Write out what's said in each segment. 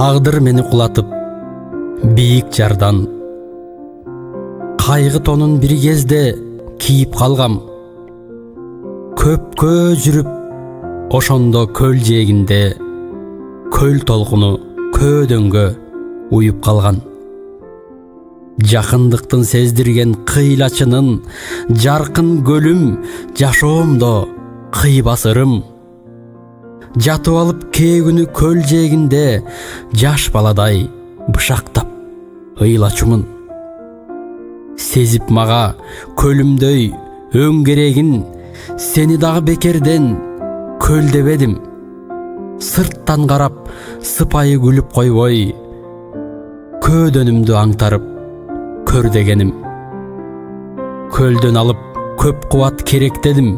Тағдыр мені құлатып, биік жардан. Қайғы тонын бір кезде киіп қалғам. Көпкө жүріп, ошондо көл жегінде, көл толқыны көдөңгө уюп қалған. Жақындықтың сездірген қийлачынын, жарқын көлүм жашоомдо кый басырым. Жатып алып кээ күнү көл жегінде, жаш баладай бышактап ыйлачумун. Сезип мага көлүмдөй өң керегин, сени дагы бекерден көл дебедим. Сырттан карап сыпайы күлүп койбой, көөдөнүмдү аңтарып көр дегеним. Көлдөн алып көп кубат керек дедим,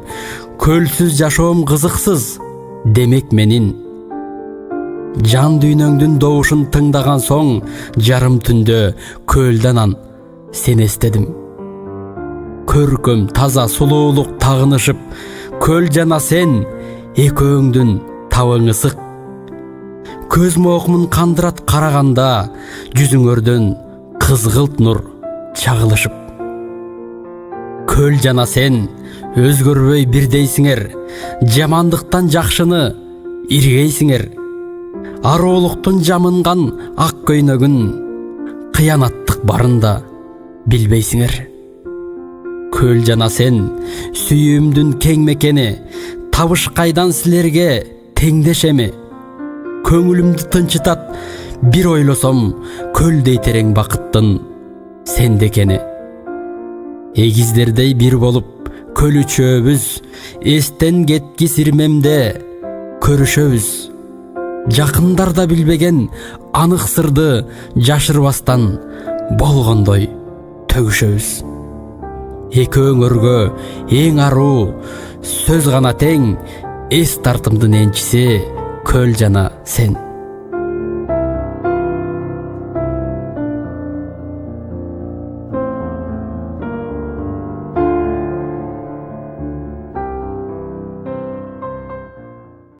көлсүз жашоом кызыксыз демек менин. Жан дүйнөңдүн добушун тыңдаган соң, жарым түндө көлдөн ан сен эстедим. Көркөм таза сулуулук тагынышып, көл жана сен экөөңдүн табың ысык. Көз моокумун кандырат караганда, жүзүңөрдөн кызгылт нур чагылышып. Көл жана сен өзгөрбөй бирдейсиңер, жамандыктан жакшыны иргейсиңер. Ароолуктун жамынган ак көйнөгүн, кыянаттык барын да билбейсиңер. Көл жана сен сүйүүмдүн кең мекени, табыш кайдан силерге теңдешеми. Көңүлүмдү тынчытат бир ойлосом, көлдей терең бакыттын сенде экени. Эгиздердей бир болуп көлүчөбүз, эстен кеткис ирмемде көрүшөбүз. Жакындарда билбеген анык сырды жашырбастан болгондой төгүшөбүз. Экөөңөргө эң аруу сөз гана тең, эс тартымдын энчиси көл жана сен.